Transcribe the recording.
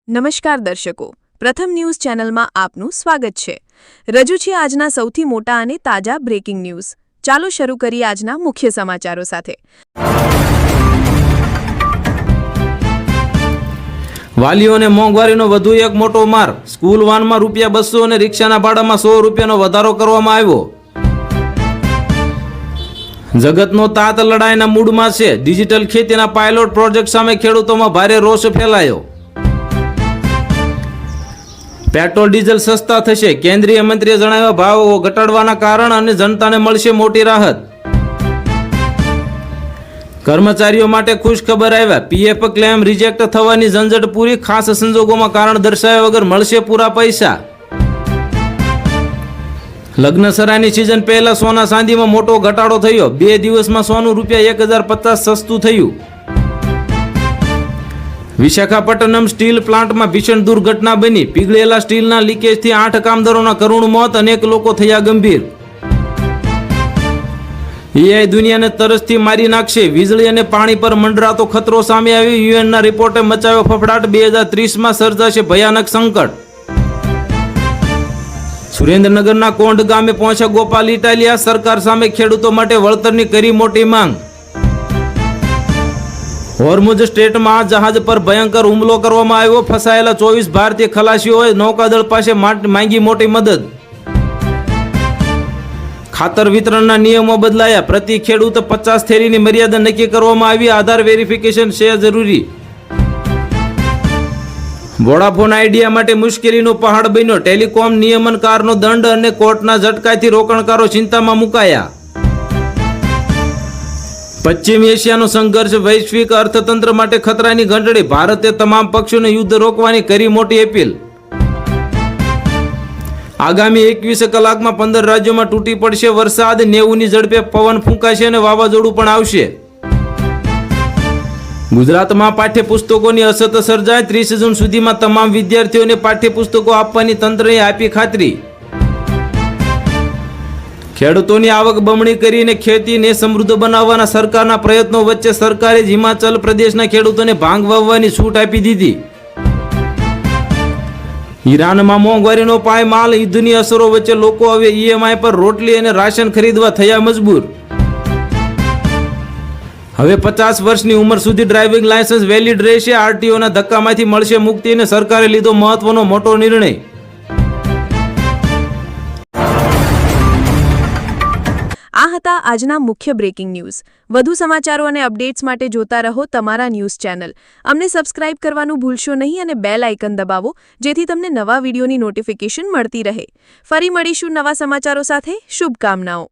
નમસ્કાર દર્શકો, પ્રથમ ન્યૂઝ ચેનલમાં આપનું સ્વાગત છે। રજૂ છે આજના સૌથી મોટા અને તાજા બ્રેકિંગ ન્યૂઝ। ચાલો શરૂ કરીએ આજના મુખ્ય સમાચારો સાથે। વાલીઓને મોંઘવારીનો વધુ એક મોટો માર। સ્કૂલ વાનમાં ₹200 અને રિક્ષાના ભાડામાં ₹100નો વધારો કરવામાં આવ્યો। જગતનો તાત લડાઈના મૂડમાં છે। ડિજિટલ ખેતીના પાયલોટ પ્રોજેક્ટ સામે ખેડૂતોમાં ભારે રોષ ફેલાયો। પેટ્રોલ ડીઝલ સસ્તા થશે। કેન્દ્રીય મંત્રીએ જણાવ્યા ભાવ ઘટાડવાના કારણ અને જનતાને મળશે મોટી રાહત। કર્મચારીઓ માટે ખુશ ખબર આવ્યા। પીએફ ક્લેમ રિજેક્ટ થવાની ઝંઝટ પૂરી। ખાસ સંજોગોમાં કારણ દર્શાવ્યા વગર મળશે પૂરા પૈસા। લગ્ન સરાની સિઝન પહેલા સોના ચાંદીમાં મોટો ઘટાડો થયો। 2 દિવસમાં સોનું ₹1050 સસ્તું થયું। વિશાખાપટ્ટનમ સ્ટીલ પ્લાન્ટમાં ભીષણ દુર્ઘટના બની। પીગળેલા સ્ટીલના લીકેજથી 8 કામદારોના કરુણ મોત, અનેક લોકો થયા ગંભીર। એઆઈ દુનિયાને તરસથી મારી નાખશે। વીજળી અને પાણી પર મંડરાતો ખતરો સામે આવ્યો। યુએનના રિપોર્ટે મચાવ્યો ફફડાટ। 2030માં સર્જાશે ભયાનક સંકટ। સુરેન્દ્રનગરના કોંઢ ગામે પહોંચ્યા ગોપાલ ઇટાલિયા। સરકાર સામે ખેડૂતો માટે વળતરની કરી મોટી માંગ। હોર્મુઝ સ્ટ્રેટમાં જહાજ પર ભયંકર હુમલો કરવામાં આવ્યો। ફસાયેલા 24 ભારતીય ખલાસીઓએ નૌકાદળ પાસે માંગી મોટી મદદ। ખાતર વિતરણના નિયમો બદલાયા। પ્રતિ ખેડૂત 50 થેલીની મર્યાદા નક્કી કરવામાં આવી। આધાર વેરિફિકેશન છે જરૂરી। વોડાફોન આઈડિયા માટે મુશ્કેલીનો પહાડ બન્યો। ટેલિકોમ નિયમનકારનો દંડ અને કોર્ટના ઝટકાથી રોકાણકારો ચિંતામાં મુકાયા। પશ્ચિમ એશિયાનો સંઘર્ષ વૈશ્વિક અર્થતંત્ર માટે ખતરાની ઘંટડી। ભારતે તમામ પક્ષોને યુદ્ધ રોકવાની કરી મોટી અપીલ। આગામી 21 કલાકમાં 15 રાજ્યોમાં તૂટી પડશે વરસાદ। 90ની ઝડપે પવન ફૂંકાશે અને વાવાઝોડું પણ આવશે। ગુજરાતમાં પાઠ્યપુસ્તકોની અછત સર્જાય। 30 જૂન સુધીમાં તમામ વિદ્યાર્થીઓને પાઠ્યપુસ્તકો આપવાની તંત્રએ આપી ખાતરી। ખેડૂતોની આવક બમણી કરીને ખેતીને સમૃદ્ધ બનાવવાના સરકારના પ્રયત્નો વચ્ચે સરકારે હિમાચલ પ્રદેશના ખેડૂતોને ભાંગ વાવવાની છૂટ આપી દીધી। ઈરાનમાં મોંઘવારીનો પાયમાલ। યુદ્ધની અસરો વચ્ચે લોકો હવે ઈએમઆઈ પર રોટલી અને રાશન ખરીદવા થયા મજબૂર। હવે 50 વર્ષની ઉંમર સુધી ડ્રાઇવિંગ લાયસન્સ વેલિડ રહેશે। આરટીઓના ધક્કામાંથી મળશે મુક્તિ અને સરકારે લીધો મહત્વનો મોટો નિર્ણય। આ હતા આજના મુખ્ય બ્રેકિંગ ન્યૂઝ। વધુ સમાચારો અને અપડેટ્સ માટે જોતા રહો તમારા ન્યૂઝ ચેનલ। અમને સબસ્ક્રાઇબ કરવાનું ભૂલશો નહીં અને બેલ આઇકન દબાવો, જેથી તમને નવા વિડીયોની નોટિફિકેશન મળતી રહે। ફરી મળીશું નવા સમાચારો સાથે। શુભકામનાઓ।